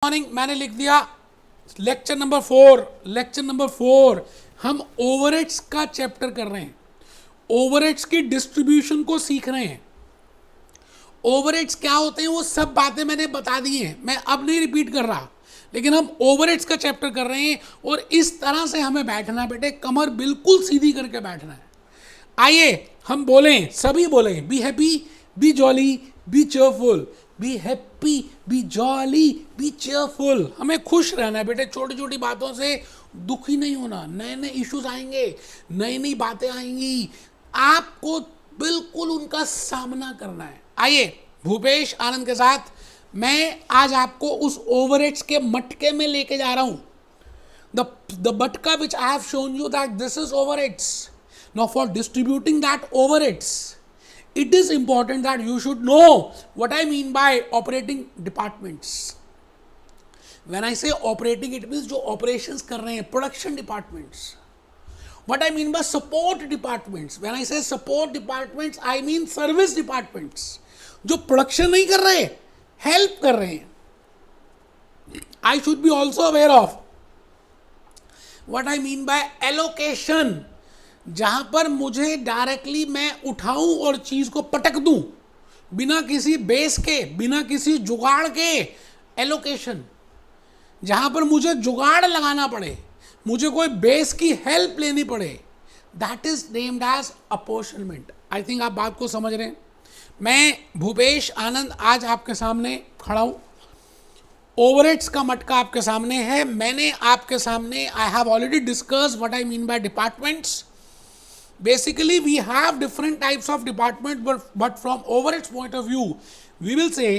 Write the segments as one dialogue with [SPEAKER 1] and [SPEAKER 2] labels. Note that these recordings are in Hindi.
[SPEAKER 1] मॉर्निंग मैंने लिख दिया लेक्चर नंबर 4 हम ओवरहेड्स का चैप्टर कर रहे हैं, ओवरहेड्स की डिस्ट्रीब्यूशन को सीख रहे हैं। ओवरहेड्स क्या होते हैं वो सब बातें मैंने बता दी हैं, मैं अब नहीं रिपीट कर रहा, लेकिन हम ओवरहेड्स का चैप्टर कर रहे हैं और इस तरह से हमें बैठना है बेटे, कमर बिल्कुल सीधी करके बैठना है। आइए हम बोलें, सभी बोलें, be happy, B jolly, B cheerful, be happy, B jolly, B cheerful. हमें खुश रहना है बेटे, छोटी छोटी बातों से दुखी नहीं होना। नए नए इश्यूज आएंगे, नई नई बातें आएंगी, आपको बिल्कुल उनका सामना करना है। आइए भूपेश आनंद के साथ मैं आज आपको उस ओवरहेड्स के मटके में लेके जा रहा हूं। the batka which I have shown you that this is overheads. Now for distributing that overheads, it is important that you should know what I mean by operating departments. When I say operating, it means जो operations कर रहे हैं, production departments. What I mean by support departments, when I say support departments, I mean service departments. जो production नहीं कर रहे, help कर रहे हैं. I should be also aware of what I mean by allocation. जहां पर मुझे डायरेक्टली मैं उठाऊं और चीज को पटक दूं बिना किसी बेस के, बिना किसी जुगाड़ के, एलोकेशन। जहां पर मुझे जुगाड़ लगाना पड़े, मुझे कोई बेस की हेल्प लेनी पड़े, that is named as apportionment. I think आप बात को समझ रहे हैं। मैं भूपेश आनंद आज आपके सामने खड़ा हूं, ओवरहेड्स का मटका आपके सामने है। मैंने आपके सामने, आई have already discuss what I mean by departments. Basically, we have different types of departments, but from overheads point of view, we will say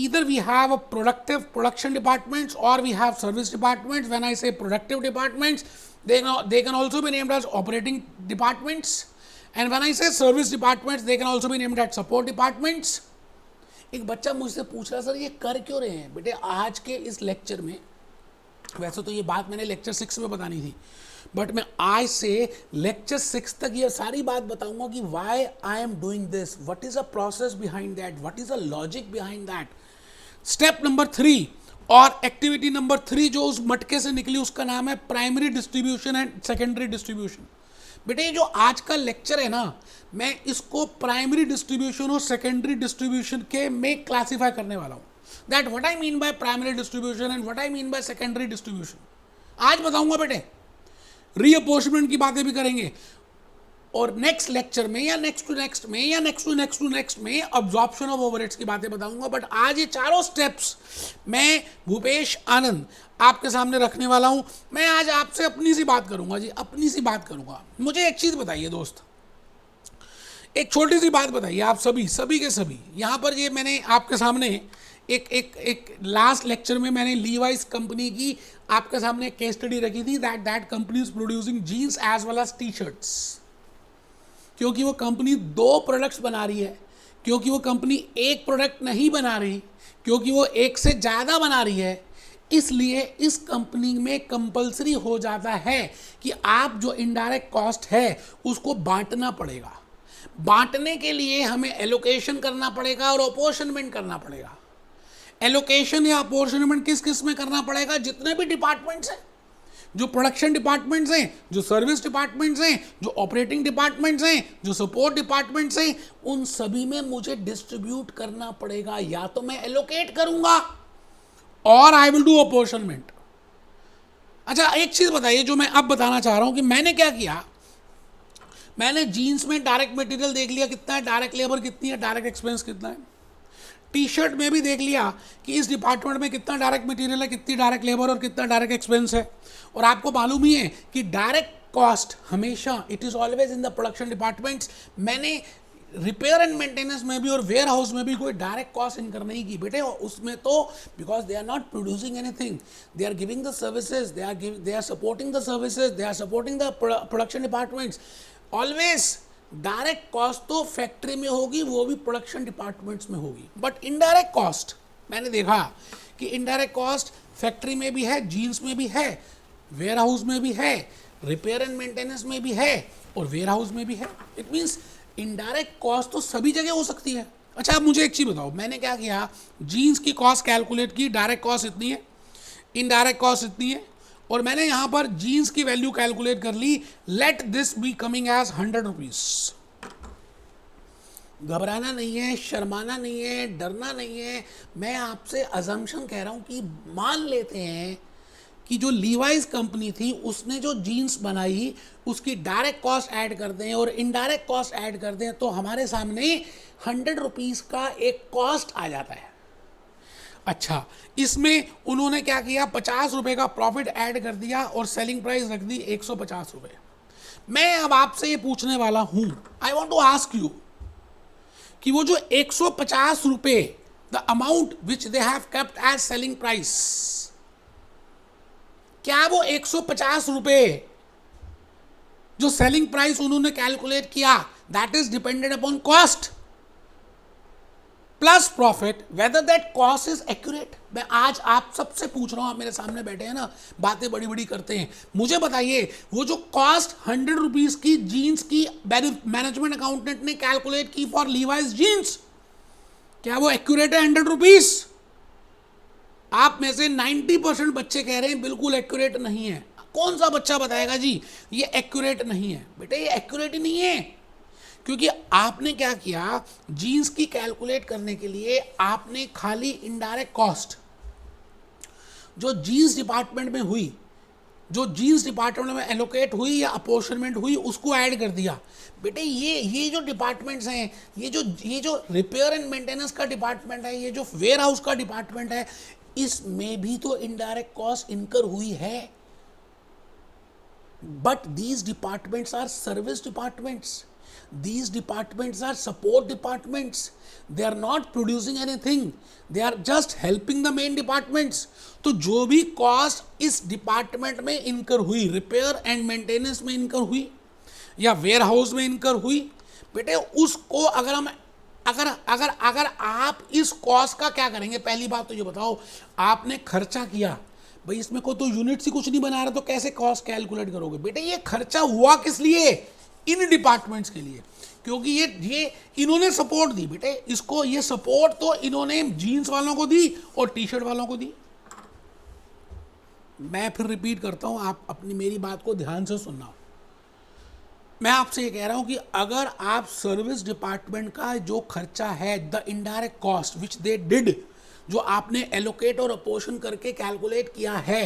[SPEAKER 1] either we have a productive production departments or we have service departments. When I say productive departments, they can also be named as operating departments. And when I say service departments, they can also be named as support departments. एक बच्चा मुझसे पूछ रहा सर ये कर क्यों रहे हैं बेटे आज के इस लेक्चर में। वैसे तो ये बात मैंने लेक्चर 6 में बतानी थी, बट मैं आज से लेक्चर 6 तक ये सारी बात बताऊंगा कि why I am doing this, what is a process behind that, what is a logic behind that. Step number 3 और एक्टिविटी नंबर 3 जो उस मटके से निकली उसका नाम है primary distribution and secondary distribution. बेटे जो आज का लेक्चर है ना, मैं इसको प्राइमरी डिस्ट्रीब्यूशन और सेकेंडरी डिस्ट्रीब्यूशन के में क्लासीफाई करने वाला हूं। That what I mean by primary distribution and what I mean by secondary distribution आज बताऊंगा बेटे। रीअपोर्शनमेंट की बातें भी करेंगे और नेक्स्ट लेक्चर में या नेक्स्ट टू नेक्स्ट में या नेक्स्ट टू नेक्स्ट में अब्जॉर्प्शन ऑफ ओवरहेड्स की बातें बताऊंगा। बट आज ये चारों स्टेप्स मैं भूपेश आनंद आपके सामने रखने वाला हूं। मैं आज आपसे अपनी सी बात करूंगा जी, अपनी सी बात करूंगा। मुझे एक चीज बताइए दोस्त, एक छोटी सी बात बताइए आप सभी के सभी यहां पर। ये मैंने आपके सामने एक लास्ट लेक्चर में मैंने लीवाइस कंपनी की आपके सामने केस स्टडी रखी थी। That company is producing jeans as well as T shirts. क्योंकि वो कंपनी 2 प्रोडक्ट्स बना रही है, क्योंकि वो कंपनी एक प्रोडक्ट नहीं बना रही, क्योंकि वो एक से ज़्यादा बना रही है, इसलिए इस कंपनी में कंपलसरी हो जाता है कि आप जो इनडायरेक्ट कॉस्ट है उसको बांटना पड़ेगा। बांटने के लिए हमें एलोकेशन करना पड़ेगा और अपॉर्शनमेंट करना पड़ेगा। एलोकेशन या अपॉर्शनमेंट किस किस में करना पड़ेगा? जितने भी डिपार्टमेंट्स हैं, जो प्रोडक्शन डिपार्टमेंट्स हैं, जो सर्विस डिपार्टमेंट्स हैं, जो ऑपरेटिंग डिपार्टमेंट्स हैं, जो सपोर्ट डिपार्टमेंट्स हैं, उन सभी में मुझे डिस्ट्रीब्यूट करना पड़ेगा। या तो मैं एलोकेट करूंगा और आई विल डू अपॉर्शनमेंट। अच्छा एक चीज बताइए जो मैं अब बताना चाह रहा हूं कि मैंने क्या किया। मैंने जीन्स में डायरेक्ट मटेरियल देख लिया कितना है, डायरेक्ट लेबर कितनी है, डायरेक्ट एक्सपेंस कितना है। टी शर्ट में भी देख लिया कि इस डिपार्टमेंट में कितना डायरेक्ट मटेरियल है, कितनी डायरेक्ट लेबर और कितना डायरेक्ट एक्सपेंस है। और आपको मालूम ही है कि डायरेक्ट कॉस्ट हमेशा it is always in the production departments. मैंने रिपेयर एंड मेंटेनेंस में भी और वेयर हाउस में भी कोई डायरेक्ट कॉस्ट इनकर नहीं की बेटे। उसमें तो because they are not producing anything, they are giving the services, they are supporting the services, they are supporting the production departments. Always direct cost तो फैक्ट्री में होगी, वो भी प्रोडक्शन डिपार्टमेंट्स में होगी। बट इनडायरेक्ट कॉस्ट मैंने देखा कि इनडायरेक्ट कॉस्ट फैक्ट्री में भी है, जीन्स में भी है, वेयर हाउस में भी है, रिपेयर एंड मेंटेनेंस में भी है और वेयर हाउस में भी है। इट मीन्स इनडायरेक्ट कॉस्ट तो सभी जगह हो सकती है। अच्छा अब मुझे एक चीज़ बताओ, मैंने क्या किया, जीन्स की कॉस्ट कैलकुलेट की, डायरेक्ट कॉस्ट इतनी है, इनडायरेक्ट कॉस्ट इतनी है, और मैंने यहां पर जीन्स की वैल्यू कैलकुलेट कर ली, let this be coming as 100 rupees. घबराना नहीं है, शर्माना नहीं है, डरना नहीं है। मैं आपसे अजम्पशन कह रहा हूं कि मान लेते हैं कि जो लीवाइस कंपनी थी उसने जो जीन्स बनाई उसकी डायरेक्ट कॉस्ट ऐड कर दें और इनडायरेक्ट कॉस्ट ऐड कर दें, तो हमारे सामने 100 रुपीज़ का एक कॉस्ट आ जाता है। अच्छा, इसमें उन्होंने क्या किया, 50 रुपये का प्रॉफिट ऐड कर दिया और सेलिंग प्राइस रख दी 150 रुपये। मैं अब आपसे ये पूछने वाला हूं, I want to ask you कि वो जो 150 रुपये, the amount which they have kept as selling price, क्या वो 150 रुपये जो सेलिंग प्राइस उन्होंने कैलकुलेट किया, that is dependent upon cost plus profit, whether that cost is accurate. मैं आज आप सबसे पूछ रहा हूं, आप मेरे सामने बैठे हैं ना, बातें बड़ी बड़ी करते हैं, मुझे बताइए वो जो कॉस्ट 100 रुपीज की जीन्स की मैनेजमेंट अकाउंटेंट ने कैलकुलेट की फॉर लीवाइस जीन्स, क्या वो एक्यूरेट है 100 रुपीज? आप में से 90% बच्चे कह रहे हैं बिल्कुल एक्यूरेट नहीं है। कौन सा बच्चा बताएगा जी ये एक्यूरेट नहीं है? बेटे ये एक्यूरेट ही नहीं है, क्योंकि आपने क्या किया, जीन्स की कैलकुलेट करने के लिए आपने खाली इनडायरेक्ट कॉस्ट जो जीन्स डिपार्टमेंट में हुई, जो जीन्स डिपार्टमेंट में एलोकेट हुई या अपोर्शनमेंट हुई, उसको ऐड कर दिया। बेटे ये जो डिपार्टमेंट्स हैं, ये जो रिपेयर एंड मेंटेनेंस का डिपार्टमेंट है, ये जो वेयर हाउस का डिपार्टमेंट है, इसमें भी तो इनडायरेक्ट कॉस्ट इनकर हुई है। But these departments are service departments, these departments are support departments, they are not producing anything, they are just helping the main departments। तो जो भी कॉस्ट इस डिपार्टमेंट में इनकर हुई, रिपेयर एंड मेंटेनेंस में इनकर हुई या वेयर हाउस में इनकर हुई, बेटे उसको अगर हम अगर अगर अगर आप इस कॉस्ट का क्या करेंगे, पहली बात तो ये बताओ, आपने खर्चा किया भाई, इसमें कोई तो यूनिट ही कुछ नहीं बना रहा, तो कैसे कॉस्ट कैलकुलेट करोगे? बेटे ये खर्चा हुआ किस लिए? इन डिपार्टमेंट्स के लिए, क्योंकि ये इन्होंने सपोर्ट दी। बेटे इसको, ये सपोर्ट तो इन्होंने जीन्स वालों को दी और टी शर्ट वालों को दी। मैं फिर रिपीट करता हूं, आप अपनी मेरी बात को ध्यान से सुनना। मैं आपसे ये कह रहा हूं कि अगर आप सर्विस डिपार्टमेंट का जो खर्चा है, the indirect cost which they did, जो आपने एलोकेट और अपोर्शन करके कैलकुलेट किया है,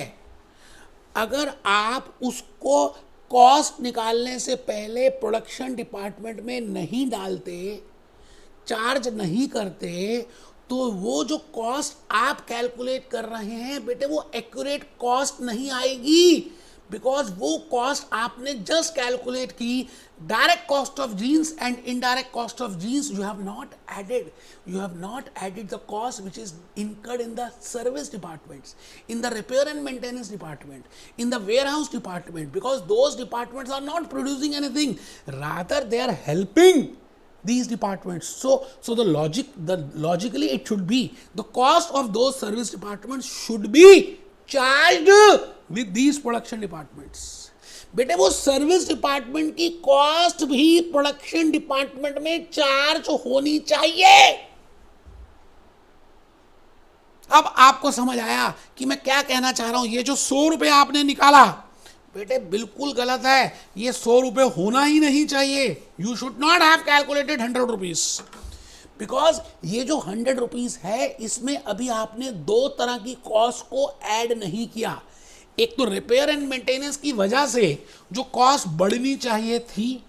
[SPEAKER 1] अगर आप उसको कॉस्ट निकालने से पहले प्रोडक्शन डिपार्टमेंट में नहीं डालते, चार्ज नहीं करते, तो वो जो कॉस्ट आप कैलकुलेट कर रहे हैं बेटे, वो एक्यूरेट कॉस्ट नहीं आएगी, बिकॉज वो कॉस्ट आपने जस्ट कैलकुलेट की direct cost of jeans and indirect cost of jeans. You have not added the cost which is incurred in the service departments, in the repair and maintenance department, in the warehouse department, because those departments are not producing anything, rather they are helping these departments. So logically it should be the cost of those service departments should be charged with these production departments. बेटे वो सर्विस डिपार्टमेंट की कॉस्ट भी प्रोडक्शन डिपार्टमेंट में चार्ज होनी चाहिए। अब आपको समझ आया कि मैं क्या कहना चाह रहा हूं। ये जो 100 रुपये आपने निकाला बेटे बिल्कुल गलत है, ये 100 रुपये होना ही नहीं चाहिए। You should not have calculated 100 rupees, because ये जो 100 रुपीज है, इसमें अभी आपने दो तरह की कॉस्ट को ऐड नहीं किया। एक तो रिपेयर एंड मेंटेनेंस की वजह से जो कॉस्ट बढ़नी चाहिए थी,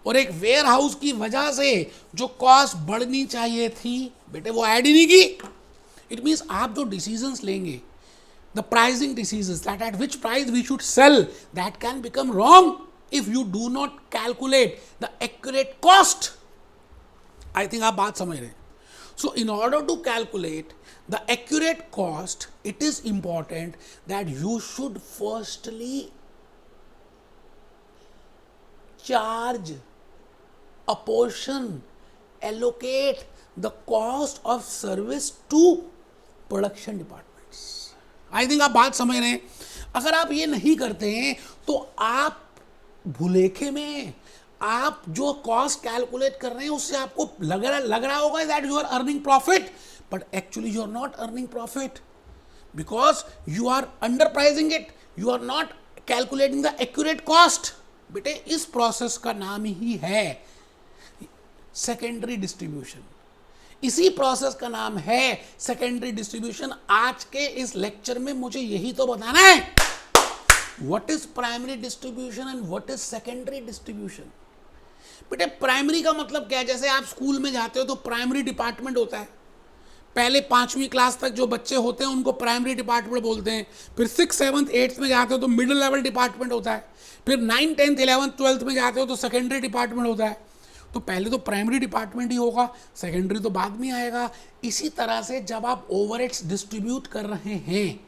[SPEAKER 1] और एक वेयर हाउस की वजह से जो कॉस्ट बढ़नी चाहिए थी, बेटे वो ऐड ही नहीं की। इट मीन्स आप जो डिसीजंस लेंगे, the pricing decisions, that at which price we should sell, that can become wrong if you do not calculate the accurate cost. I think आप बात समझ रहे हैं। So in order to calculate the accurate cost, it is important that you should firstly charge, apportion, allocate the cost of service to production departments. I think आप बात समझ रहे हैं। अगर आप ये नहीं करते हैं तो आप भुलेखे में, आप जो कॉस्ट कैलकुलेट कर रहे हैं उससे आपको लग रहा होगा that you are earning profit, but actually you are not earning profit, because you are under pricing it, you are not calculating the accurate cost. बेटे इस प्रोसेस का नाम ही है सेकेंडरी डिस्ट्रीब्यूशन, इसी प्रोसेस का नाम है सेकेंडरी डिस्ट्रीब्यूशन। आज के इस लेक्चर में मुझे यही तो बताना है, what is primary distribution and what is secondary distribution. बेटे प्राइमरी का मतलब क्या है, जैसे आप स्कूल में जाते हो तो प्राइमरी डिपार्टमेंट होता है, पहले 5वीं क्लास तक जो बच्चे होते हैं उनको प्राइमरी डिपार्टमेंट बोलते हैं, फिर 6th 7th 8th में जाते हो तो मिडिल लेवल डिपार्टमेंट होता है, फिर 9th 10th 11th 12th में जाते हो तो सेकेंडरी डिपार्टमेंट होता है। तो पहले तो प्राइमरी डिपार्टमेंट ही होगा, सेकेंडरी तो बाद में आएगा। इसी तरह से जब आप ओवरहेड्स डिस्ट्रीब्यूट कर रहे हैं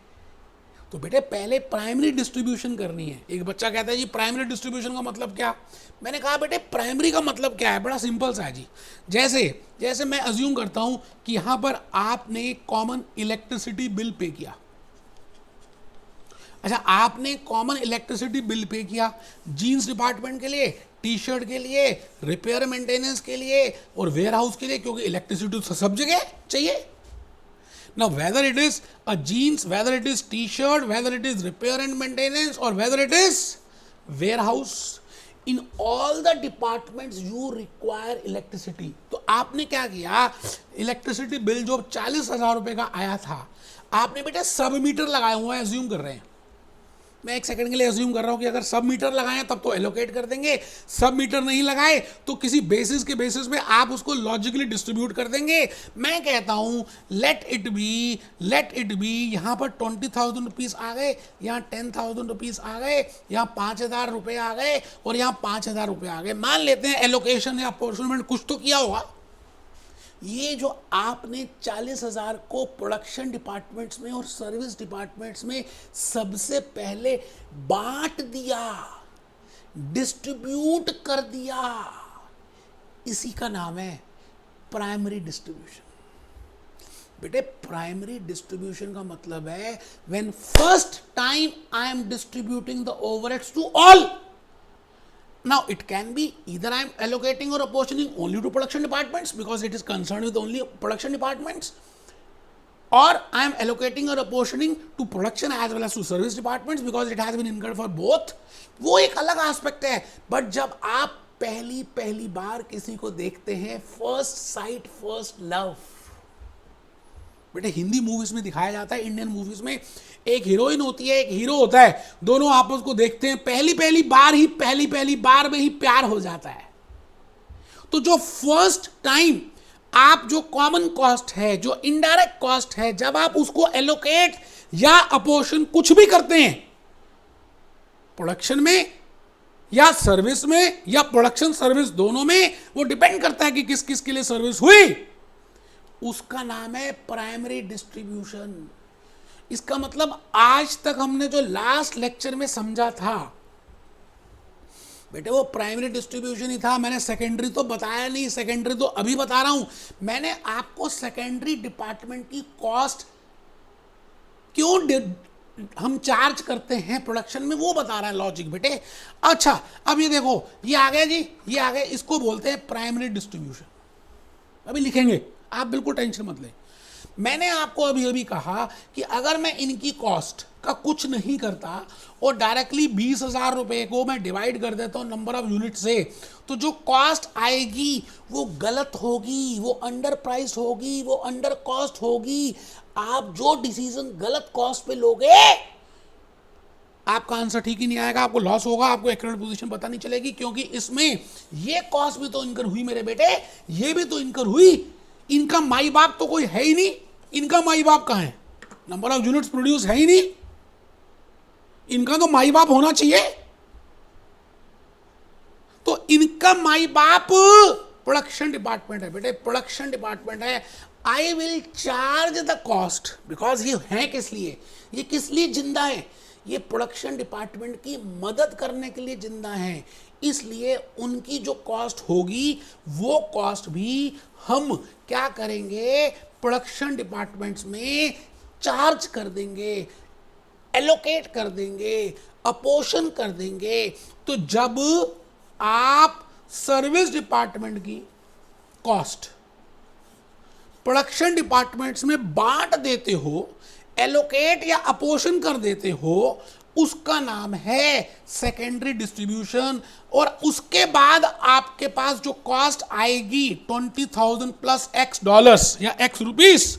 [SPEAKER 1] तो बेटे पहले प्राइमरी डिस्ट्रीब्यूशन करनी है। एक बच्चा कहता है जी प्राइमरी डिस्ट्रीब्यूशन का मतलब क्या, मैंने कहा बेटे प्राइमरी का मतलब क्या है, बड़ा सिंपल सा है जी। जैसे मैं अज्यूम करता हूं कि यहां पर आपने कॉमन इलेक्ट्रिसिटी बिल पे किया। अच्छा, आपने कॉमन इलेक्ट्रिसिटी बिल पे किया जीन्स डिपार्टमेंट के लिए, टी शर्ट के लिए, रिपेयर मेंटेनेंस के लिए और वेयर हाउस के लिए, क्योंकि इलेक्ट्रिसिटी तो सब जगह चाहिए। Now whether it is a jeans, whether it is t-shirt, whether it is repair and maintenance or whether it is warehouse, in all the departments you require electricity। तो आपने क्या किया, इलेक्ट्रिसिटी बिल जो 40,000 रुपए का आया था, आपने बेटा सब मीटर लगाए हुए हैं, एज्यूम कर रहे हैं, मैं एक सेकंड के लिए अज्यूम कर रहा हूं कि अगर सब मीटर लगाए तब तो एलोकेट कर देंगे, सब मीटर नहीं लगाए तो किसी बेसिस के बेसिस पे आप उसको लॉजिकली डिस्ट्रीब्यूट कर देंगे। मैं कहता हूं लेट इट बी यहां पर 20,000 रुपीज आ गए, यहां 10,000 रुपीज आ गए, यहां 5,000 रुपए आ गए और यहां 5,000 रुपए आ गए। मान लेते हैं एलोकेशन या अपोर्शनमेंट कुछ तो किया होगा। ये जो आपने 40,000 को प्रोडक्शन डिपार्टमेंट्स में और सर्विस डिपार्टमेंट्स में सबसे पहले बांट दिया, डिस्ट्रीब्यूट कर दिया, इसी का नाम है प्राइमरी डिस्ट्रीब्यूशन। बेटे प्राइमरी डिस्ट्रीब्यूशन का मतलब है when first time I am distributing the overheads to all. Now it can be either I am allocating or apportioning only to production departments because it is concerned with only production departments, or I am allocating or apportioning to production as well as to service departments because it has been incurred for both। वो एक अलग एस्पेक्ट है। बट जब आप पहली बार किसी को देखते हैं, फर्स्ट साइट फर्स्ट लव, बेटे हिंदी मूवीज में दिखाया जाता है, इंडियन मूवीज में एक हीरोइन होती है, एक हीरो होता है, दोनों आपस को देखते हैं, पहली बार में ही प्यार हो जाता है। तो जो फर्स्ट टाइम आप जो कॉमन कॉस्ट है, जो इनडायरेक्ट कॉस्ट है, जब आप उसको एलोकेट या अपोर्शन कुछ भी करते हैं, प्रोडक्शन में या सर्विस में या प्रोडक्शन सर्विस दोनों में, वो डिपेंड करता है कि किस किस के लिए सर्विस हुई, उसका नाम है प्राइमरी डिस्ट्रीब्यूशन। इसका मतलब आज तक हमने जो लास्ट लेक्चर में समझा था बेटे वो प्राइमरी डिस्ट्रीब्यूशन ही था। मैंने सेकेंडरी तो बताया नहीं, सेकेंडरी तो अभी बता रहा हूं। मैंने आपको सेकेंडरी डिपार्टमेंट की कॉस्ट क्यों हम चार्ज करते हैं प्रोडक्शन में, वो बता रहा है लॉजिक बेटे। अच्छा अब ये देखो, ये आ गया जी, ये आ गया, इसको बोलते हैं प्राइमरी डिस्ट्रीब्यूशन। अभी लिखेंगे, आप बिल्कुल टेंशन मत लें। मैंने आपको अभी कहा कि अगर मैं इनकी कॉस्ट का कुछ नहीं करता और डायरेक्टली 20,000 रुपए को मैं डिवाइड कर देता हूं नंबर ऑफ यूनिट से, तो जो कॉस्ट आएगी वो गलत होगी, वो अंडर प्राइस होगी, वो अंडर कॉस्ट होगी। आप जो डिसीजन गलत कॉस्ट पे लोगे आपका आंसर ठीक ही नहीं आएगा, आपको लॉस होगा, आपको एक्यूरेट पोजीशन पता नहीं चलेगी, क्योंकि इसमें ये कॉस्ट भी तो इनकर हुई मेरे बेटे, ये भी तो इनकर हुई। इनका माई बाप तो कोई है ही नहीं, इनका माई बाप कहां है, नंबर ऑफ यूनिट्स प्रोड्यूस है ही नहीं, इनका तो माई बाप होना चाहिए। तो इनका माई बाप प्रोडक्शन डिपार्टमेंट है बेटे, प्रोडक्शन डिपार्टमेंट है। I will charge the cost because ये है किस लिए, ये किस लिए जिंदा है, ये प्रोडक्शन डिपार्टमेंट की मदद करने के लिए जिंदा है। इसलिए उनकी जो कॉस्ट होगी वो कॉस्ट भी हम क्या करेंगे, प्रोडक्शन डिपार्टमेंट्स में चार्ज कर देंगे, एलोकेट कर देंगे, अपोर्शन कर देंगे। तो जब आप सर्विस डिपार्टमेंट की कॉस्ट प्रोडक्शन डिपार्टमेंट्स में बांट देते हो, एलोकेट या अपोर्शन कर देते हो उसका नाम है सेकेंडरी डिस्ट्रीब्यूशन। और उसके बाद आपके पास जो कॉस्ट आएगी 20,000 प्लस एक्स डॉलर्स या x rupees,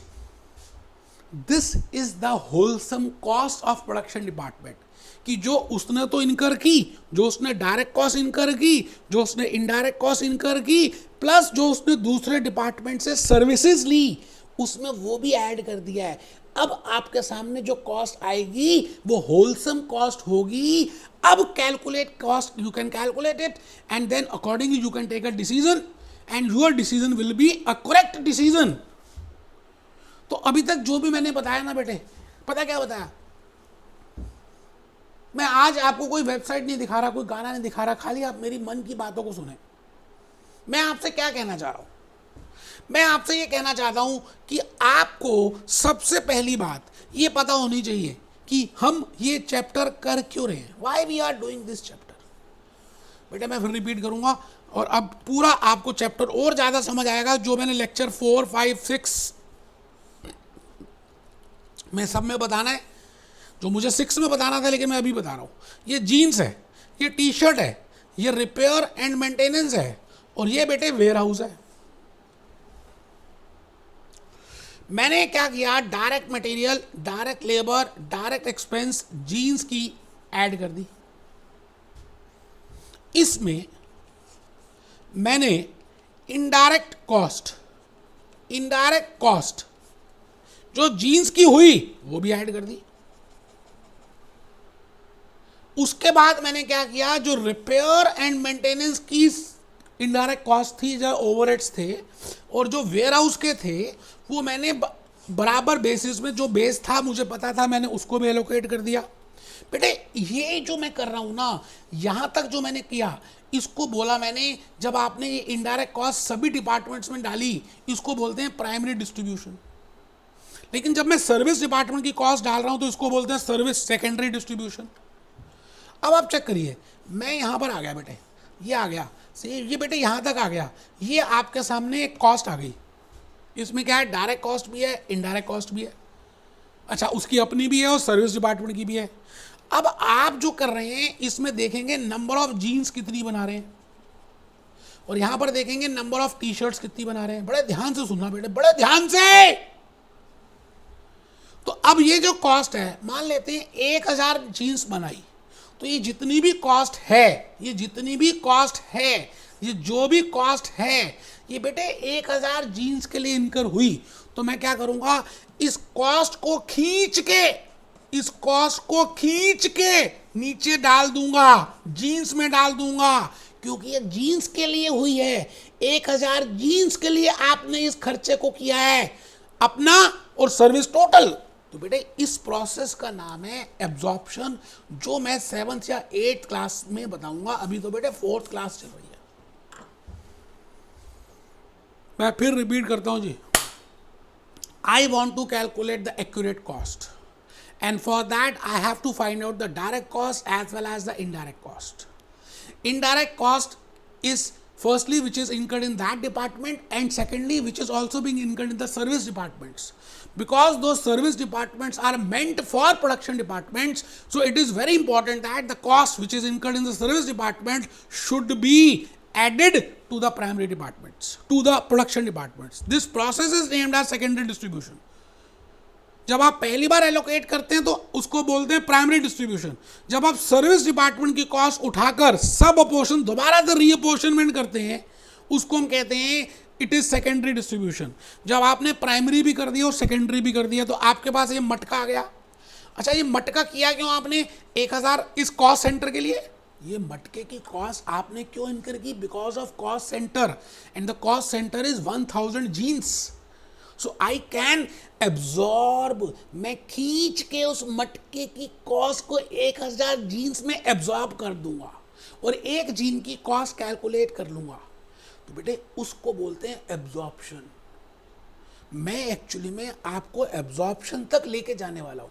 [SPEAKER 1] this is the wholesome cost of production department. कि जो उसने तो इनकर की, जो उसने डायरेक्ट कॉस्ट इनकर की, जो उसने इनडायरेक्ट कॉस्ट इनकर की, प्लस जो उसने दूसरे डिपार्टमेंट से सर्विसेज ली, उसमें वो भी ऐड कर दिया है। अब आपके सामने जो कॉस्ट आएगी वो होलसम कॉस्ट होगी। अब calculate cost, you can calculate it and then accordingly you can take a decision and your decision will be a correct decision. तो अभी तक जो भी मैंने बताया ना बेटे, पता क्या बताया? मैं आज आपको कोई वेबसाइट नहीं दिखा रहा, कोई गाना नहीं दिखा रहा, खाली आप मेरी मन की बातों को सुने। मैं आपसे क्या कहना चाह रहा हूं? मैं आपसे ये कहना चाहता हूं कि आपको सबसे पहली बात ये पता होनी चाहिए कि हम ये चैप्टर कर क्यों रहे हैं, why we are doing this chapter. बेटा मैं फिर रिपीट करूंगा और अब पूरा आपको चैप्टर और ज्यादा समझ आएगा। जो मैंने लेक्चर 4, 5, 6 में सब में बताना है, जो मुझे 6 में बताना था लेकिन मैं अभी बता रहा हूं। ये जीन्स है, ये टी शर्ट है, ये रिपेयर एंड मेंटेनेंस है, और ये बेटे वेयर हाउस है। मैंने क्या किया, direct material, direct labour, direct expense jeans की ऐड कर दी। इसमें मैंने इनडायरेक्ट कॉस्ट जो जीन्स की हुई वो भी ऐड कर दी। उसके बाद मैंने क्या किया, जो रिपेयर एंड मेंटेनेंस की इनडायरेक्ट कॉस्ट थी, जो ओवरहेड्स थे और जो वेयर हाउस के थे, वो मैंने बराबर बेसिस में, जो बेस था मुझे पता था, मैंने उसको भी एलोकेट कर दिया। बेटे ये जो मैं कर रहा हूं ना, यहां तक जो मैंने किया, इसको बोला मैंने, जब आपने ये इनडायरेक्ट कॉस्ट सभी डिपार्टमेंट्स में डाली, इसको बोलते हैं प्राइमरी डिस्ट्रीब्यूशन। लेकिन जब मैं सर्विस डिपार्टमेंट की कॉस्ट डाल रहा हूं तो इसको बोलते हैं सर्विस सेकेंडरी डिस्ट्रीब्यूशन। अब आप चेक करिए, मैं यहां पर आ गया बेटे, ये आ गया, ये बेटे यहां तक आ गया, ये आपके सामने एक कॉस्ट आ गई। इसमें क्या है, डायरेक्ट कॉस्ट भी है, इनडायरेक्ट कॉस्ट भी है। अच्छा, उसकी अपनी भी है और सर्विस डिपार्टमेंट की भी है। अब आप जो कर रहे हैं इसमें देखेंगे नंबर ऑफ जीन्स कितनी बना रहे हैं, और यहां पर देखेंगे नंबर ऑफ टी शर्ट्स कितनी बना रहे हैं। बड़े ध्यान से सुनना बेटे, बड़े ध्यान से। तो अब ये जो कॉस्ट है, मान लेते हैं 1000 जीन्स बनाई, तो ये जितनी भी कॉस्ट है, ये जितनी भी कॉस्ट है, ये जो भी कॉस्ट है, ये बेटे 1000 जीन्स के लिए इनकर हुई। तो मैं क्या करूंगा, इस कॉस्ट को खींच के नीचे डाल दूंगा, जीन्स में डाल दूंगा, क्योंकि ये जीन्स के लिए हुई है। 1000 जीन्स के लिए आपने इस खर्चे को किया है, अपना और सर्विस टोटल। तो बेटे इस प्रोसेस का नाम है एब्जॉर्प्शन, जो मैं 7th या 8th क्लास में बताऊंगा। अभी तो बेटे 4th क्लास चल रही है। मैं फिर रिपीट करता हूं जी, I want to calculate the accurate cost, and for that I have to find out the direct cost as well as the indirect cost. Indirect cost is firstly which is incurred in that department, and secondly which is also being incurred in the service departments, because those service departments are meant for production departments. So it is very important that the cost which is incurred in the service department should be added to the primary departments, to the production departments. This process is named as secondary distribution. जब आप पहली बार एलोकेट करते हैं तो उसको बोलते हैं प्राइमरी डिस्ट्रीब्यूशन। जब आप सर्विस डिपार्टमेंट की कॉस्ट उठाकर सब अपोर्शन दोबारा से रीअपोर्शनमेंट करते हैं, उसको हम कहते हैं इट इज सेकेंडरी डिस्ट्रीब्यूशन। जब आपने प्राइमरी भी कर दिया और सेकेंडरी भी कर दिया, तो आपके पास ये मटका आ गया। अच्छा, ये मटका किया क्यों आपने 1000 इस कॉस्ट सेंटर के लिए? ये मटके की कॉस्ट आपने क्यों इनकर की? Because of cost centre, and the cost centre is 1000 jeans. So I can absorb, मैं खींच के उस मटके की कॉस्ट को 1000 जीन्स में एब्जॉर्ब कर दूंगा और एक जीन की कॉस्ट कैलकुलेट कर लूंगा। तो बेटे उसको बोलते हैं एब्जॉर्प्शन। मैं एक्चुअली में आपको एब्जॉर्प्शन तक लेके जाने वाला हूं।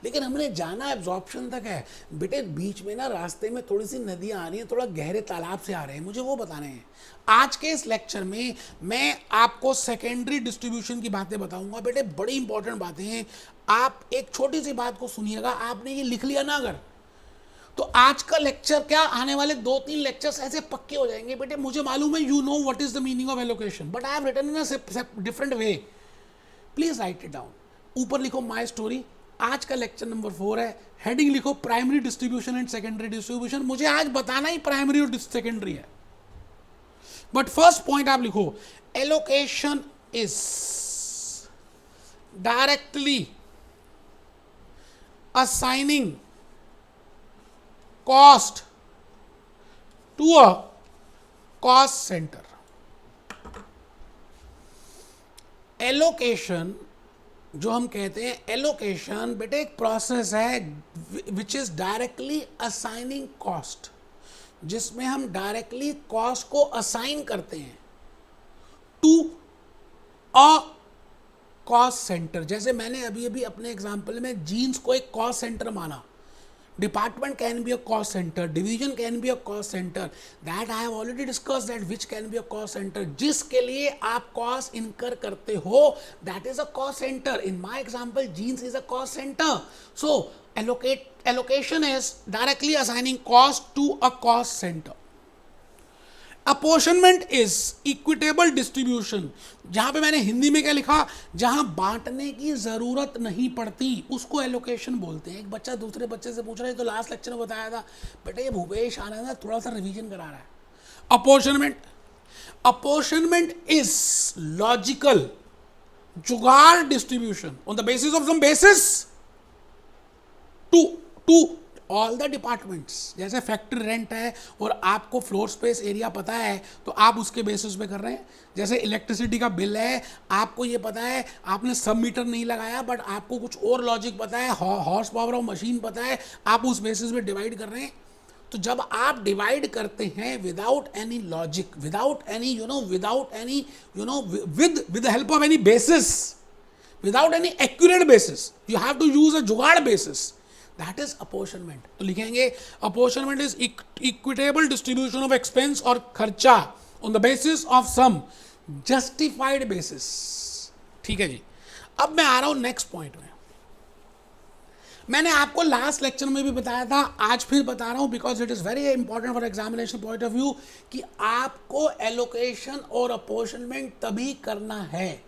[SPEAKER 1] लेकिन हमने जाना एब्जॉर्प्शन तक है बेटे, बीच में ना रास्ते में थोड़ी सी नदियां आ रही हैं, थोड़ा गहरे तालाब से आ रहे हैं, मुझे वो बताने हैं। आज के इस लेक्चर में मैं आपको सेकेंडरी डिस्ट्रीब्यूशन की बातें बताऊंगा बेटे, बड़ी इंपॉर्टेंट बातें हैं। आप एक छोटी सी बात को सुनिएगा, आपने ये लिख लिया ना अगर, तो आज का लेक्चर क्या, आने वाले 2-3 लेक्चर्स ऐसे पक्के हो जाएंगे बेटे। मुझे मालूम है you know what is the meaning of allocation, but I have written in a different way. Please write it down. ऊपर लिखो माई स्टोरी। आज का लेक्चर नंबर 4 है। हेडिंग लिखो primary distribution and secondary distribution. मुझे आज बताना ही प्राइमरी और सेकेंडरी है, बट फर्स्ट पॉइंट आप लिखो, allocation is directly assigning cost to a cost center. Allocation जो हम कहते हैं, एलोकेशन बेटे एक प्रोसेस है which is directly assigning cost, जिसमें हम डायरेक्टली कॉस्ट को असाइन करते हैं टू अ कॉस्ट सेंटर। जैसे मैंने अभी अभी अपने एग्जांपल में जीन्स को एक कॉस्ट सेंटर माना। Department can be a cost centre, division can be a cost centre, that I have already discuss that which can be a cost centre. जिसके लिए आप कॉस्ट इनकर करते हो that is a cost centre. In my example jeans is a cost centre. So allocation is directly assigning cost to a cost centre. Apportionment is equitable distribution. जहां पे मैंने हिंदी में क्या लिखा, जहां बांटने की जरूरत नहीं पड़ती उसको एलोकेशन बोलते हैं। एक बच्चा दूसरे बच्चे से पूछ रहा है, तो लास्ट लेक्चर में बताया था बेटा ये भूपेश आनंद है, थोड़ा सा रिवीजन करा रहा है। Apportionment is logical jugaad distribution on the basis of some basis to all the departments. जैसे फैक्ट्री रेंट है और आपको फ्लोर स्पेस एरिया पता है तो आप उसके बेसिस पे कर रहे हैं। जैसे इलेक्ट्रिसिटी का बिल है, आपको ये पता है, आपने सब मीटर नहीं लगाया बट आपको कुछ और लॉजिक पता है, हॉर्स पावर ऑफ मशीन पता है, आप उस बेसिस पे डिवाइड कर रहे हैं। तो जब आप डिवाइड करते हैं without any logic, without any with the help of any basis, without any accurate basis, you have to use a jugaad basis, that is apportionment. तो लिखेंगे apportionment is equitable distribution of expense और खर्चा on the basis of some justified basis. ठीक है जी। अब मैं आ रहा हूं नेक्स्ट पॉइंट में। मैंने आपको लास्ट लेक्चर में भी बताया था, आज फिर बता रहा हूं because it is very important for examination point of view, कि आपको एलोकेशन और अपॉर्शनमेंट तभी करना है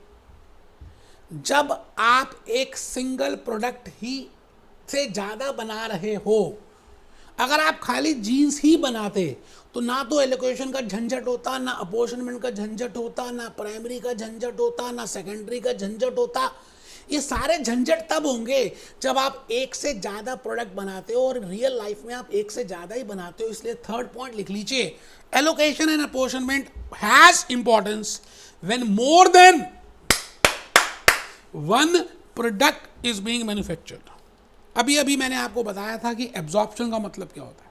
[SPEAKER 1] जब आप एक सिंगल प्रोडक्ट ही से ज़्यादा बना रहे हो। अगर आप खाली जीन्स ही बनाते तो ना तो एलोकेशन का झंझट होता, ना अपॉर्शनमेंट का झंझट होता, ना प्राइमरी का झंझट होता, ना सेकेंडरी का झंझट होता। ये सारे झंझट तब होंगे जब आप एक से ज़्यादा प्रोडक्ट बनाते हो, और रियल लाइफ में आप एक से ज़्यादा ही बनाते हो। इसलिए थर्ड पॉइंट लिख लीजिए, allocation and apportionment has importance when more than one product is being manufactured. अभी अभी मैंने आपको बताया था कि एब्जॉर्प्शन का मतलब क्या होता है।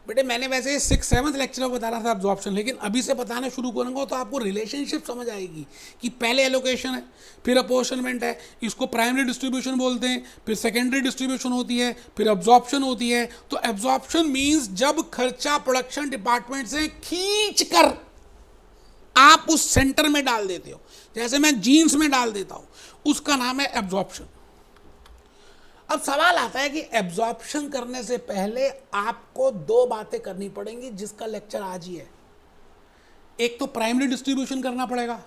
[SPEAKER 1] बेटे मैंने वैसे 6-7 लेक्चर में बता रहा था एब्जॉर्प्शन, लेकिन अभी से बताना शुरू करूंगा तो आपको रिलेशनशिप समझ आएगी कि पहले एलोकेशन है, फिर अपॉर्शनमेंट है, इसको प्राइमरी डिस्ट्रीब्यूशन बोलते हैं, फिर सेकेंडरी डिस्ट्रीब्यूशन होती है, फिर एब्जॉर्प्शन होती है। तो एब्जॉर्प्शन मीन्स जब खर्चा प्रोडक्शन डिपार्टमेंट से खींच कर आप उस सेंटर में डाल देते हो, जैसे मैं जीन्स में डाल देता हूं, उसका नाम है एब्जॉर्प्शन। अब सवाल आता है कि एब्जॉर्प्शन करने से पहले आपको 2 बातें करनी पड़ेंगी, जिसका लेक्चर आज ही है। एक तो प्राइमरी डिस्ट्रीब्यूशन करना पड़ेगा,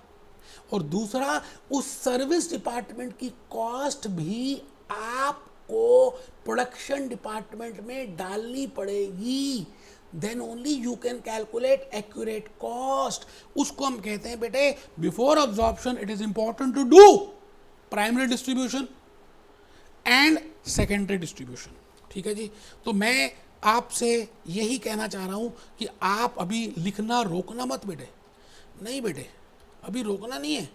[SPEAKER 1] और दूसरा उस सर्विस डिपार्टमेंट की कॉस्ट भी आपको प्रोडक्शन डिपार्टमेंट में डालनी पड़ेगी। Then only you can calculate accurate cost. उसको हम कहते हैं बेटे, before absorption it is important to do primary distribution and secondary distribution. ठीक है जी। तो मैं आपसे यही कहना चाह रहा हूं कि आप अभी लिखना रोकना मत बेटे, नहीं बेटे अभी रोकना नहीं है।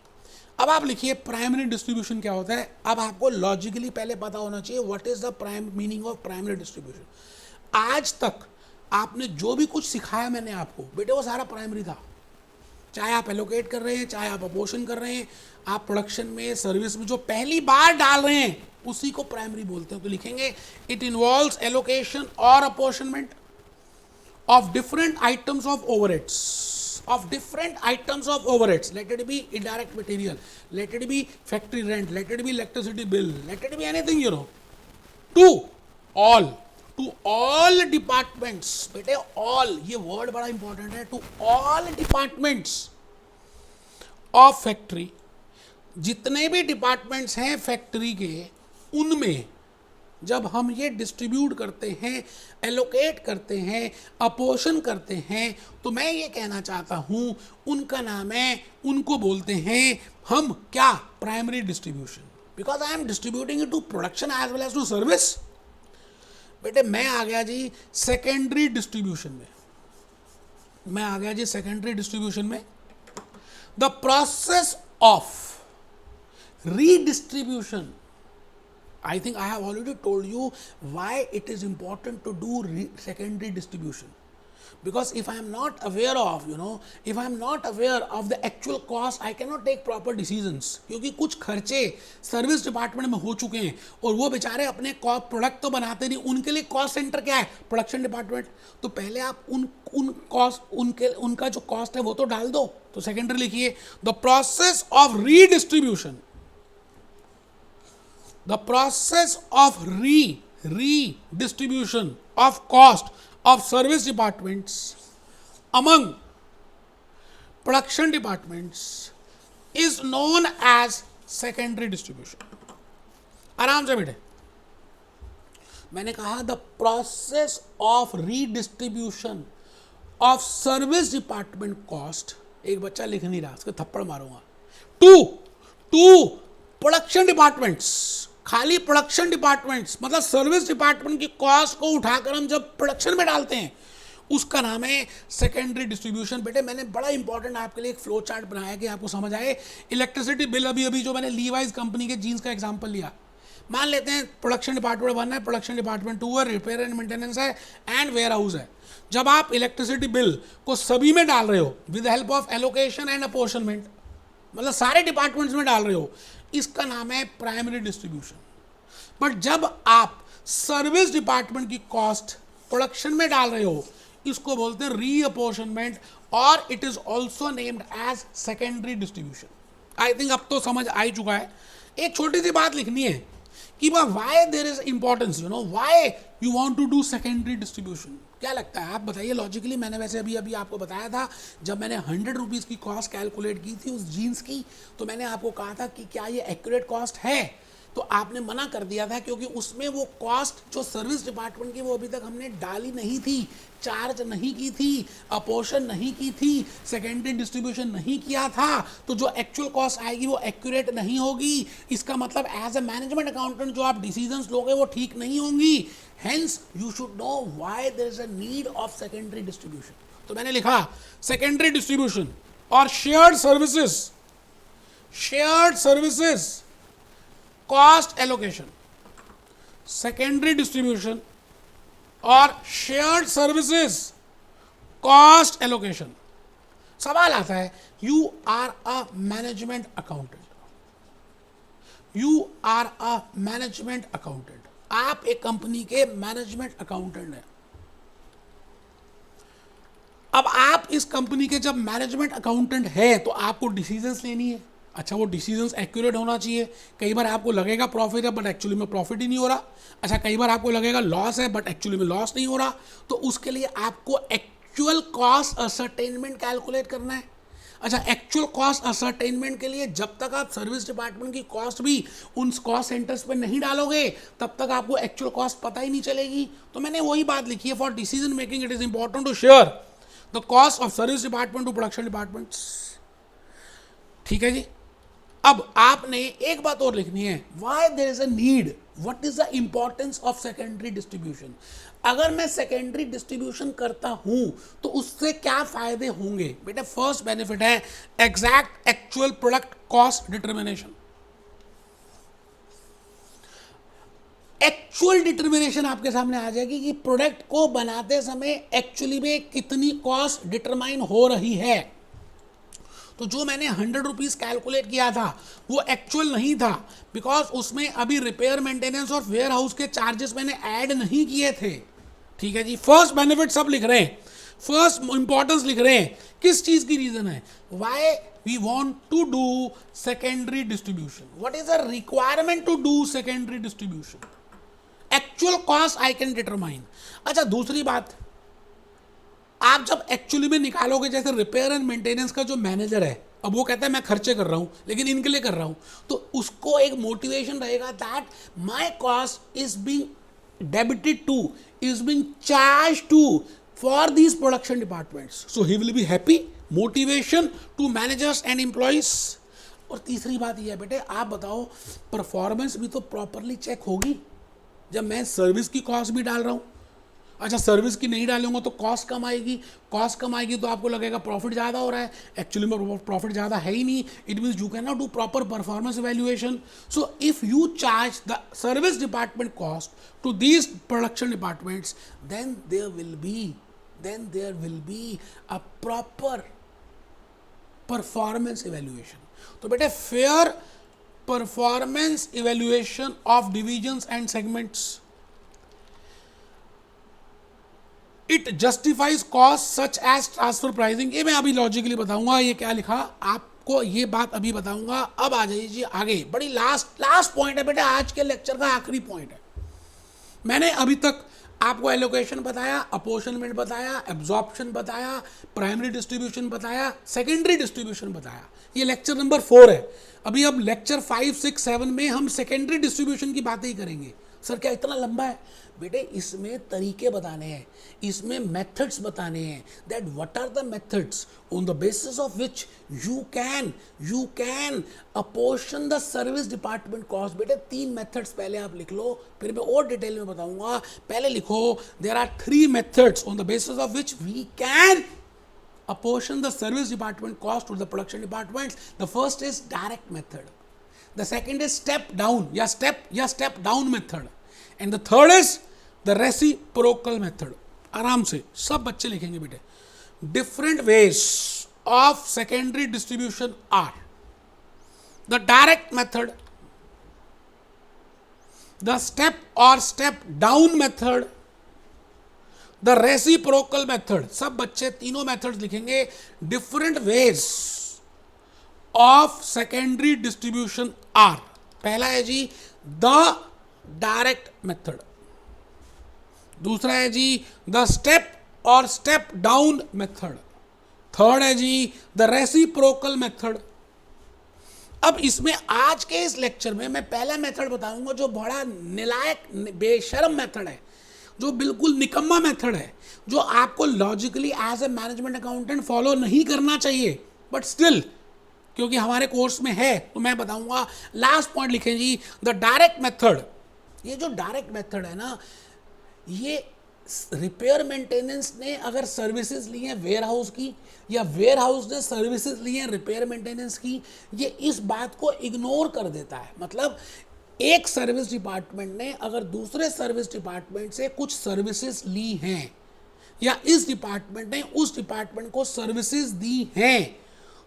[SPEAKER 1] अब आप लिखिए प्राइमरी डिस्ट्रीब्यूशन क्या होता है। अब आपको लॉजिकली पहले पता होना चाहिए what is the meaning of primary distribution. आज तक आपने जो भी कुछ सिखाया मैंने आपको बेटे, वो सारा प्राइमरी था। चाहे आप एलोकेट कर रहे हैं, चाहे आप अपॉर्शन कर रहे हैं, आप प्रोडक्शन में सर्विस में जो पहली बार डाल रहे हैं उसी को प्राइमरी बोलते हैं। तो लिखेंगे इट इन्वॉल्व्स एलोकेशन और apportionment of different items of overheads, let it be indirect material, let it be factory rent, let it be electricity bill, let it be anything, to all departments, बेटे all, ये word बड़ा important है, to all departments of factory, जितने भी डिपार्टमेंट्स हैं फैक्ट्री के, उनमें जब हम ये डिस्ट्रीब्यूट करते हैं, एलोकेट करते हैं, अपोर्शन करते हैं, तो मैं ये कहना चाहता हूँ उनका नाम है, उनको बोलते हैं हम क्या, primary distribution, because I am distributing it to production as well as to service. बेटे मैं आ गया जी सेकेंडरी डिस्ट्रीब्यूशन में, सेकेंडरी डिस्ट्रीब्यूशन में the process of redistribution. I think I have already told you why it is important to do secondary distribution, because if I am not aware of, if I am not aware of the actual cost, I cannot take proper decisions, क्योंकि कुछ खर्चे सर्विस डिपार्टमेंट में हो चुके हैं और वो बेचारे अपने प्रोडक्ट तो बनाते नहीं, उनके लिए कॉस्ट सेंटर क्या है, प्रोडक्शन डिपार्टमेंट। तो पहले आप उन कॉस्ट उनका जो कॉस्ट है वो तो डाल दो। तो सेकेंडरी लिखिए the process of redistribution, the process of redistribution of cost of service departments among production departments is known as secondary distribution. आराम से बैठे, मैंने कहा the process of redistribution of service department cost, एक बच्चा लिख नहीं रहा, उसको थप्पड़ मारूंगा, टू प्रोडक्शन डिपार्टमेंट्स, खाली प्रोडक्शन डिपार्टमेंट्स, मतलब सर्विस डिपार्टमेंट की कॉस्ट को उठाकर हम जब प्रोडक्शन में डालते हैं, उसका नाम है सेकेंडरी डिस्ट्रीब्यूशन। बेटे मैंने बड़ा इंपॉर्टेंट आपके लिए एक फ्लो चार्ट बनाया कि आपको समझ आए। इलेक्ट्रिसिटी बिल अभी जो मैंने लीवाइज कंपनी के जीन्स का एग्जांपल लिया, मान लेते हैं प्रोडक्शन डिपार्टमेंट 1 है, प्रोडक्शन डिपार्टमेंट 2 है, रिपेयर एंड मेंटेनेंस है, एंड वेयर हाउस है। जब आप इलेक्ट्रिसिटी बिल को सभी में डाल रहे हो with help of allocation and apportionment, मतलब सारे डिपार्टमेंट्स में डाल रहे हो, इसका नाम है प्राइमरी डिस्ट्रीब्यूशन। बट जब आप सर्विस डिपार्टमेंट की कॉस्ट प्रोडक्शन में डाल रहे हो, इसको बोलते हैं रीअपोर्शनमेंट, और it is also named as secondary distribution. I think अब तो समझ आ ही चुका है। एक छोटी सी बात लिखनी है कि why there is importance, why you want to do secondary distribution. क्या लगता है आप बताइए लॉजिकली। मैंने वैसे अभी आपको बताया था, जब मैंने 100 रुपीज़ की कॉस्ट कैलकुलेट की थी उस जीन्स की, तो मैंने आपको कहा था कि क्या ये एक्यूरेट कॉस्ट है, तो आपने मना कर दिया था, क्योंकि उसमें वो कॉस्ट जो सर्विस डिपार्टमेंट की वो अभी तक हमने डाली नहीं थी, चार्ज नहीं की थी, अपोर्शन नहीं की थी, सेकेंडरी डिस्ट्रीब्यूशन नहीं किया था, तो जो एक्चुअल कॉस्ट आएगी वो एक्यूरेट नहीं होगी। इसका मतलब एज ए मैनेजमेंट अकाउंटेंट जो आप डिसीजंस लोगे वो ठीक नहीं होंगी। Hence you should know why there is a need of secondary distribution. तो मैंने लिखा सेकेंडरी डिस्ट्रीब्यूशन और shared services cost allocation, secondary distribution और शेयर्ड सर्विसेज कॉस्ट एलोकेशन। सवाल आता है, you are a management accountant, आप एक कंपनी के मैनेजमेंट अकाउंटेंट हैं। अब आप इस कंपनी के जब मैनेजमेंट अकाउंटेंट है तो आपको डिसीजंस लेनी है। अच्छा, वो डिसीजंस एक्यूरेट होना चाहिए। कई बार आपको लगेगा प्रॉफिट है बट एक्चुअली में प्रॉफिट ही नहीं हो रहा। अच्छा, कई बार आपको लगेगा लॉस है बट एक्चुअली में लॉस नहीं हो रहा। तो उसके लिए आपको एक्चुअल कॉस्ट असर्टेनमेंट कैलकुलेट करना है। अच्छा, एक्चुअल कॉस्ट असर्टेनमेंट के लिए जब तक आप सर्विस डिपार्टमेंट की कॉस्ट भी उन कॉस्ट सेंटर्स पे नहीं डालोगे तब तक आपको एक्चुअल कॉस्ट पता ही नहीं चलेगी। तो मैंने वही बात लिखी है, for decision making it is important to share the cost of service department to production departments. ठीक है जी। अब आपने एक बात और लिखनी है, why there is a need, what is the importance of secondary distribution. अगर मैं सेकेंडरी डिस्ट्रीब्यूशन करता हूं तो उससे क्या फायदे होंगे। बेटा फर्स्ट बेनिफिट है exact actual product cost determination. Actual determination आपके सामने आ जाएगी कि प्रोडक्ट को बनाते समय एक्चुअली में कितनी कॉस्ट डिटरमाइन हो रही है। तो जो मैंने 100 रुपीज़ कैलकुलेट किया था वो एक्चुअल नहीं था, बिकॉज उसमें अभी रिपेयर मेंटेनेंस और वेयर हाउस के चार्जेस मैंने ऐड नहीं किए थे। ठीक है जी, फर्स्ट बेनिफिट सब लिख रहे हैं, फर्स्ट इंपॉर्टेंस लिख रहे हैं, किस चीज़ की रीज़न है, why we want to do secondary distribution, what is the requirement to do secondary distribution, actual cost I can determine. अच्छा, दूसरी बात, आप जब एक्चुअली में निकालोगे, जैसे रिपेयर एंड मेंटेनेंस का जो मैनेजर है, अब वो कहता है मैं खर्चे कर रहा हूँ लेकिन इनके लिए कर रहा हूँ, तो उसको एक मोटिवेशन रहेगा that my cost is being debited to, is being charge to for these production departments, so he will be happy, motivation to managers and employees. और तीसरी बात यह है बेटे, आप बताओ परफॉर्मेंस भी तो प्रॉपरली चेक होगी जब मैं सर्विस की कॉस्ट भी डाल रहा हूँ। अच्छा, सर्विस की नहीं डालूंगा तो कॉस्ट कम आएगी, कॉस्ट कम आएगी तो आपको लगेगा प्रॉफिट ज़्यादा हो रहा है, एक्चुअली में प्रॉफिट ज़्यादा है ही नहीं, it means you can not do proper performance evaluation. So if you charge the service department cost to these production departments, then there will be a proper performance evaluation. तो बेटे, fair performance evaluation of divisions and segments, it justifies cost such as transfer pricing. ये मैं अभी लॉजिकली बताऊंगा ये क्या लिखा, आपको ये बात अभी बताऊंगा। अब आ जाइए जी आगे, बड़ी लास्ट पॉइंट है बेटा, आज के लेक्चर का आखिरी पॉइंट है। मैंने अभी तक आपको एलोकेशन बताया, अपोर्शनमेंट बताया, एब्जॉर्प्शन बताया, प्राइमरी डिस्ट्रीब्यूशन बताया, सेकेंडरी डिस्ट्रीब्यूशन बताया। ये लेक्चर नंबर 4 है। अभी अब लेक्चर 5, 6, 7 में हम सेकेंडरी डिस्ट्रीब्यूशन की बातें ही करेंगे। सर क्या इतना लंबा है? बेटे, इसमें तरीके बताने हैं, इसमें मेथड्स बताने हैं, that what are the methods on the basis of which you can apportion the service department cost. बेटे 3 मेथड्स पहले आप लिख लो, फिर मैं और डिटेल में बताऊंगा। पहले लिखो, there are 3 methods on the basis of which we can apportion the service department cost to the production departments. The first is direct method. The second is step down down method. And the third is the reciprocal method. आराम से सब बच्चे लिखेंगे बेटे। Different ways of secondary distribution are the direct method, the step or step down method, the reciprocal method. सब बच्चे तीनों मेथड्स लिखेंगे। Different ways of secondary distribution are, पहला है जी द डायरेक्ट मेथड, दूसरा है जी द स्टेप और स्टेप डाउन मेथड, थर्ड है जी द रेसिप्रोकल मेथड। अब इसमें आज के इस लेक्चर में मैं पहला मेथड बताऊंगा जो बड़ा निलायक बेशर्म मेथड है, जो बिल्कुल निकम्मा मेथड है, जो आपको logically as a management accountant follow नहीं करना चाहिए, बट स्टिल क्योंकि हमारे कोर्स में है तो मैं बताऊंगा। लास्ट पॉइंट लिखें जी, द डायरेक्ट मेथड। ये जो डायरेक्ट मेथड है ना, ये रिपेयर मेंटेनेंस ने अगर सर्विसेज ली हैं वेयर हाउस की, या वेयर हाउस ने सर्विसेज ली हैं रिपेयर मेंटेनेंस की, ये इस बात को इग्नोर कर देता है। मतलब एक सर्विस डिपार्टमेंट ने अगर दूसरे सर्विस डिपार्टमेंट से कुछ सर्विसेज ली हैं, या इस डिपार्टमेंट ने उस डिपार्टमेंट को सर्विसेज दी हैं,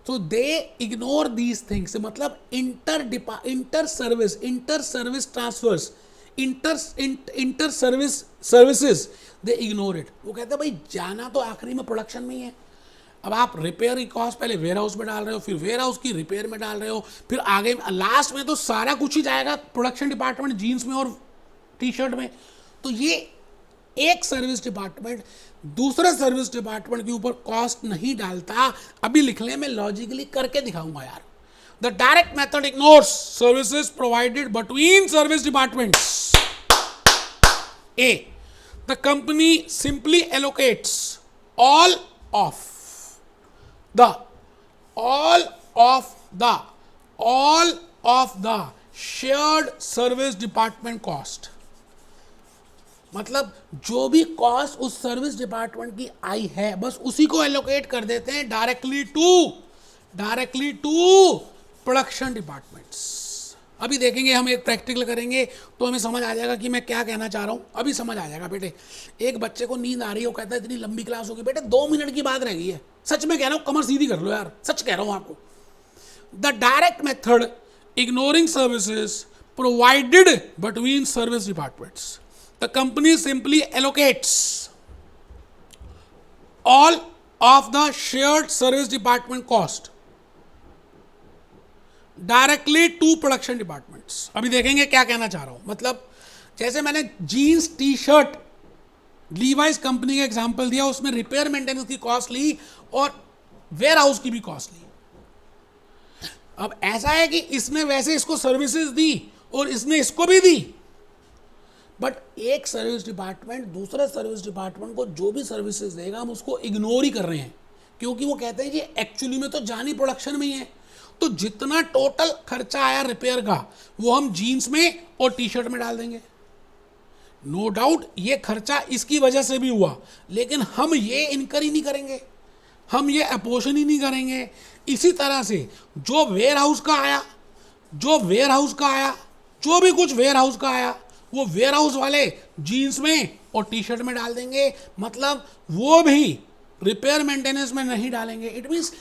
[SPEAKER 1] तो दे इग्नोर दीज थिंग्स। मतलब inter service transfers, inter services, they ignore it. वो कहते हैं भाई जाना तो आखिरी में प्रोडक्शन में ही है। अब आप रिपेयर की कॉस्ट पहले वेयर हाउस में डाल रहे हो, फिर वेयर हाउस की रिपेयर में डाल रहे हो, फिर आगे लास्ट में तो सारा कुछ ही जाएगा प्रोडक्शन डिपार्टमेंट, जीन्स में और टी शर्ट में। तो ये एक सर्विस डिपार्टमेंट दूसरे सर्विस डिपार्टमेंट के ऊपर कॉस्ट नहीं डालता। अभी लिख लें, मैं लॉजिकली करके दिखाऊंगा यार। The direct method ignores services provided between service departments. A, the company simply allocates all of the shared service department cost। मतलब जो भी कॉस्ट उस सर्विस डिपार्टमेंट की आई है बस उसी को एलोकेट कर देते हैं डायरेक्टली टू प्रोडक्शन डिपार्टमेंट्स। अभी देखेंगे, हम एक प्रैक्टिकल करेंगे तो हमें समझ आ जाएगा कि मैं क्या कहना चाह रहा हूँ। अभी समझ आ जाएगा बेटे। एक बच्चे को नींद आ रही है, वो कहता है इतनी लंबी क्लास होगी। बेटे 2 मिनट की बात रह गई है, सच में कह रहा हूँ, कमर सीधी कर लो यार, सच कह रहा हूँ आपको। The direct method ignoring services provided between service departments. The company simply allocates all of the shared service department cost directly to production departments. अभी देखेंगे क्या कहना चाह रहा हूं. मतलब जैसे मैंने jeans T shirt Levi's company का एग्जांपल दिया, उसमें रिपेयर मेंटेनेंस की कॉस्ट ली और वेयर हाउस की भी कॉस्ट ली. अब ऐसा है कि इसने वैसे इसको सर्विसेज दी और इसने इसको भी दी, बट एक सर्विस डिपार्टमेंट दूसरे सर्विस डिपार्टमेंट को जो भी सर्विसेज देगा हम उसको इग्नोर ही कर रहे हैं, क्योंकि वो कहते हैं कि एक्चुअली में तो जानी प्रोडक्शन में ही है. तो जितना टोटल खर्चा आया रिपेयर का वो हम जीन्स में और टी शर्ट में डाल देंगे. नो डाउट ये खर्चा इसकी वजह से भी हुआ, लेकिन हम ये इनकर ही नहीं करेंगे, हम ये अपोर्शन ही नहीं करेंगे. इसी तरह से जो वेयर हाउस का आया, जो भी कुछ वेयर हाउस का आया, वो वेयर हाउस वाले जीन्स में और टी शर्ट में डाल देंगे. मतलब वो भी रिपेयर मेंटेनेंस में नहीं डालेंगे. इट मीन्स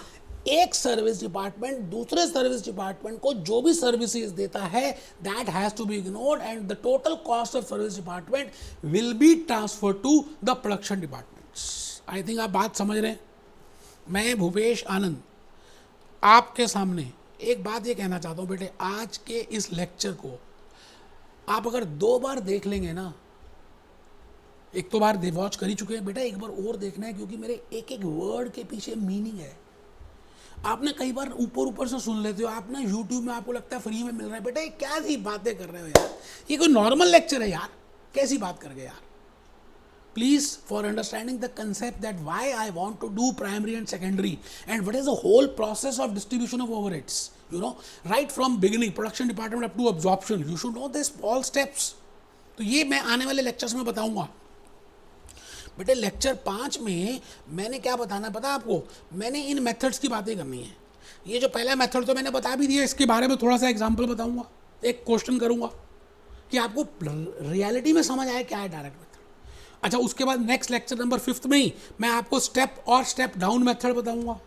[SPEAKER 1] एक सर्विस डिपार्टमेंट दूसरे सर्विस डिपार्टमेंट को जो भी सर्विसेज देता है that has to be ignored and the total cost of service department will be transfer to the production departments. I think आप बात समझ रहे हैं. मैं भूपेश आनंद आपके सामने एक बात ये कहना चाहता हूँ बेटे, आज के इस लेक्चर को आप अगर 2 बार देख लेंगे ना, एक तो बार वॉच कर ही चुके हैं बेटा, एक बार और देखना है, क्योंकि मेरे एक एक वर्ड के पीछे मीनिंग है. आपने कई बार ऊपर से सुन लेते हो, आप ना यूट्यूब में आपको लगता है फ्री में मिल रहा है. बेटा ये क्या सी बातें कर रहे हो यार, ये कोई नॉर्मल लेक्चर है यार, कैसी बात कर गए यार. Please, for understanding the concept that why I want to do primary and secondary and what is the whole process of distribution of overheads, you know, right from beginning, production department up to absorption, you should know this all steps. तो ये मैं आने वाले लेक्चर्स में बताऊंगा. बेटे लेक्चर 5 में मैंने क्या बताना है पता आपको, मैंने इन मेथड्स की बातें करनी है. ये जो पहला मेथड तो मैंने बता भी दिया, इसके बारे में थोड़ा सा एग्जाम्पल बताऊंगा, एक क्वेश्चन करूंगा कि आपको रियलिटी में समझ आए क्या है डायरेक्ट मेथड. अच्छा, उसके बाद नेक्स्ट लेक्चर नंबर 5 में ही मैं आपको स्टेप और स्टेप डाउन मेथड बताऊंगा.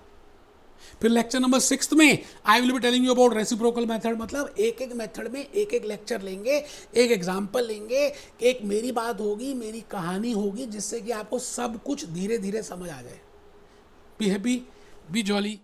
[SPEAKER 1] फिर लेक्चर नंबर 6 में I will be telling you about reciprocal method. मतलब एक एक मेथड में एक एक लेक्चर लेंगे, एक एग्जांपल लेंगे, एक मेरी बात होगी, मेरी कहानी होगी, जिससे कि आपको सब कुछ धीरे धीरे समझ आ जाए. Be happy, B jolly.